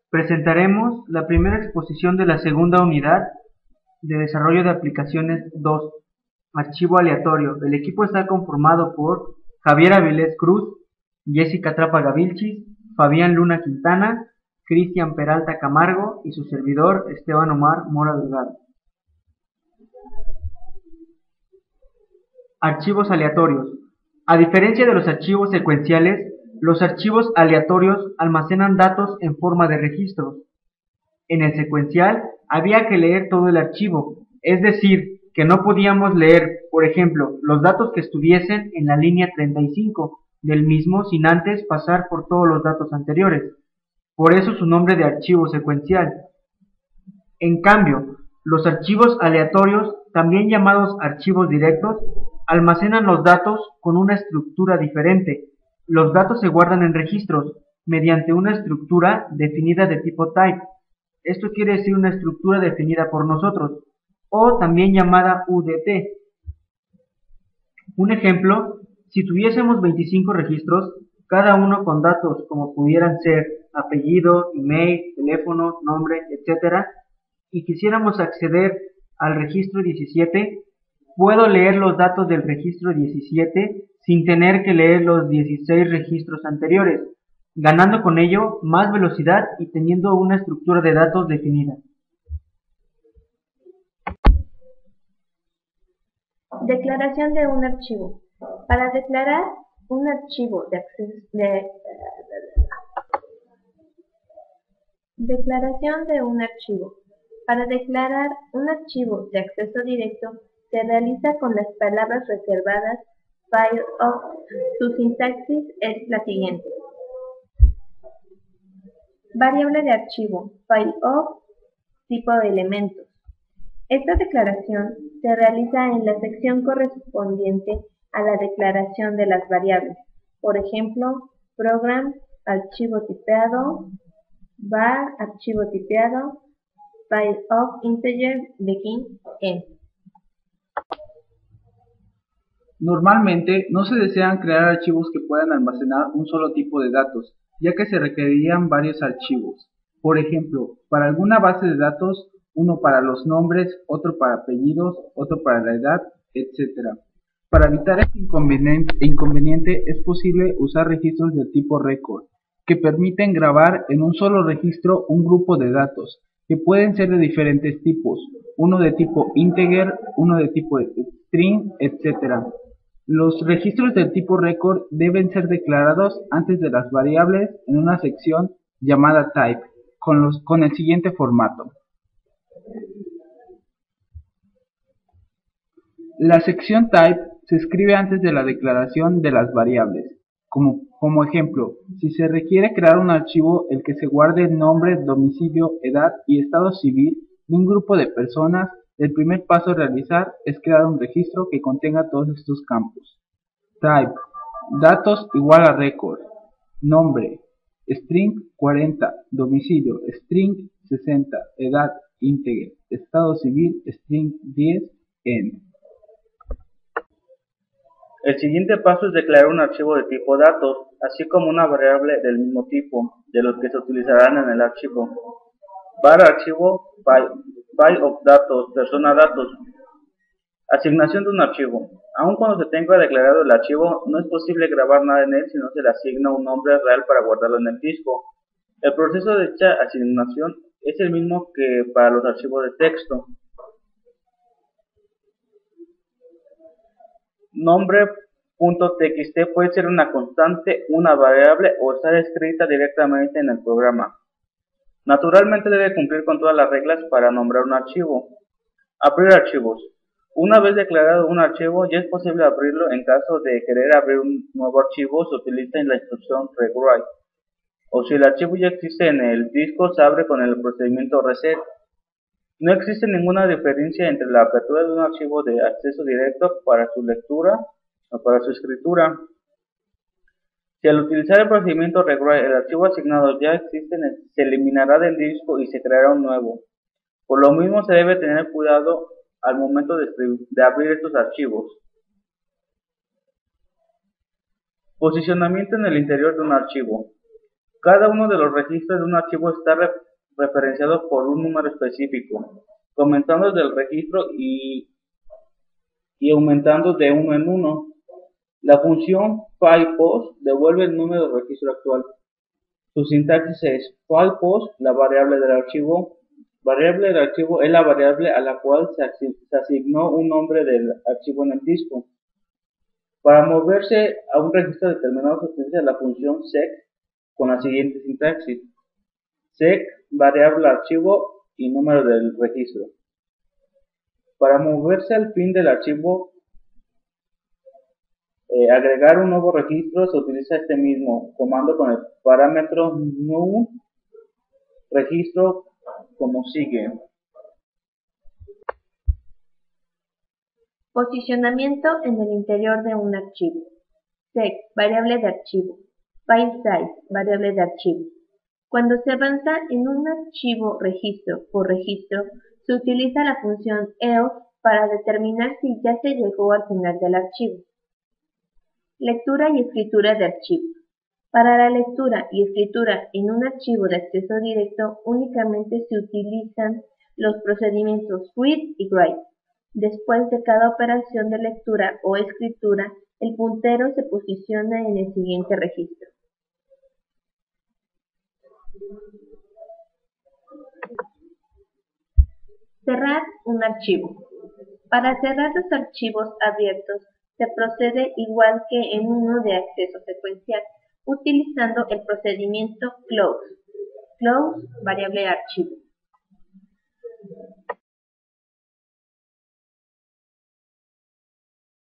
Presentaremos la primera exposición de la segunda unidad de desarrollo de aplicaciones 2, archivo aleatorio. El equipo está conformado por Javier Avilés Cruz, Jessica Trápaga Vilchis, Fabián Luna Quintana, Cristian Peralta Camargo y su servidor Esteban Omar Mora Delgado. Archivos aleatorios. A diferencia de los archivos secuenciales, los archivos aleatorios almacenan datos en forma de registros. En el secuencial había que leer todo el archivo, es decir, que no podíamos leer, por ejemplo, los datos que estuviesen en la línea 35 del mismo sin antes pasar por todos los datos anteriores. Por eso su nombre de archivo secuencial. En cambio, los archivos aleatorios, también llamados archivos directos, almacenan los datos con una estructura diferente. Los datos se guardan en registros mediante una estructura definida de tipo type. Esto quiere decir una estructura definida por nosotros, o también llamada UDT. Un ejemplo, si tuviésemos 25 registros, cada uno con datos como pudieran ser apellido, email, teléfono, nombre, etc., y quisiéramos acceder al registro 17, puedo leer los datos del registro 17 sin tener que leer los 16 registros anteriores, ganando con ello más velocidad y teniendo una estructura de datos definida. Declaración de un archivo. Para declarar un archivo de acceso Declaración de un archivo. Para declarar un archivo de acceso directo se realiza con las palabras reservadas file of. Su sintaxis es la siguiente. Variable de archivo file of, tipo de elementos. Esta declaración se realiza en la sección correspondiente a la declaración de las variables. Por ejemplo, program, archivo tipeado, var, archivo tipeado, file of integer, begin, end. Normalmente no se desean crear archivos que puedan almacenar un solo tipo de datos, ya que se requerirían varios archivos. Por ejemplo, para alguna base de datos, uno para los nombres, otro para apellidos, otro para la edad, etc. Para evitar este inconveniente es posible usar registros del tipo record, que permiten grabar en un solo registro un grupo de datos, que pueden ser de diferentes tipos, uno de tipo integer, uno de tipo string, etc. Los registros del tipo record deben ser declarados antes de las variables en una sección llamada type, con el siguiente formato. La sección type se escribe antes de la declaración de las variables. Como ejemplo, si se requiere crear un archivo el que se guarde el nombre, domicilio, edad y estado civil de un grupo de personas, el primer paso a realizar es crear un registro que contenga todos estos campos. Type, datos igual a record, nombre, string 40, domicilio, string 60, edad, integer, estado civil, string 10, end. El siguiente paso es declarar un archivo de tipo datos, así como una variable del mismo tipo, de los que se utilizarán en el archivo. Var archivo, file of datos, persona datos. Asignación de un archivo. Aun cuando se tenga declarado el archivo, no es posible grabar nada en él si no se le asigna un nombre real para guardarlo en el disco. El proceso de dicha asignación es el mismo que para los archivos de texto. Nombre.txt puede ser una constante, una variable o estar escrita directamente en el programa. Naturalmente debe cumplir con todas las reglas para nombrar un archivo. Abrir archivos. Una vez declarado un archivo, ya es posible abrirlo. En caso de querer abrir un nuevo archivo, se utiliza la instrucción rewrite. O si el archivo ya existe en el disco, se abre con el procedimiento reset. No existe ninguna diferencia entre la apertura de un archivo de acceso directo para su lectura o para su escritura. Si al utilizar el procedimiento rewrite el archivo asignado ya existe, se eliminará del disco y se creará un nuevo. Por lo mismo se debe tener cuidado al momento de abrir estos archivos. Posicionamiento en el interior de un archivo. Cada uno de los registros de un archivo está referenciado por un número específico, comenzando desde el registro y aumentando de uno en uno. La función filePost devuelve el número del registro actual. Su sintaxis es filePost, la variable del archivo. Variable del archivo es la variable a la cual se asignó un nombre del archivo en el disco. Para moverse a un registro determinado se utiliza la función sec con la siguiente sintaxis: sec, variable archivo y número del registro. Para moverse al fin del archivo, agregar un nuevo registro, se utiliza este mismo comando con el parámetro new registro como sigue. Posicionamiento en el interior de un archivo. Sec, variable de archivo. File size, variable de archivo. Cuando se avanza en un archivo registro por registro, se utiliza la función EOF para determinar si ya se llegó al final del archivo. Lectura y escritura de archivo. Para la lectura y escritura en un archivo de acceso directo únicamente se utilizan los procedimientos read y write. Después de cada operación de lectura o escritura, el puntero se posiciona en el siguiente registro. Cerrar un archivo. Para cerrar los archivos abiertos se procede igual que en uno de acceso secuencial, utilizando el procedimiento close. Close, variable archivo.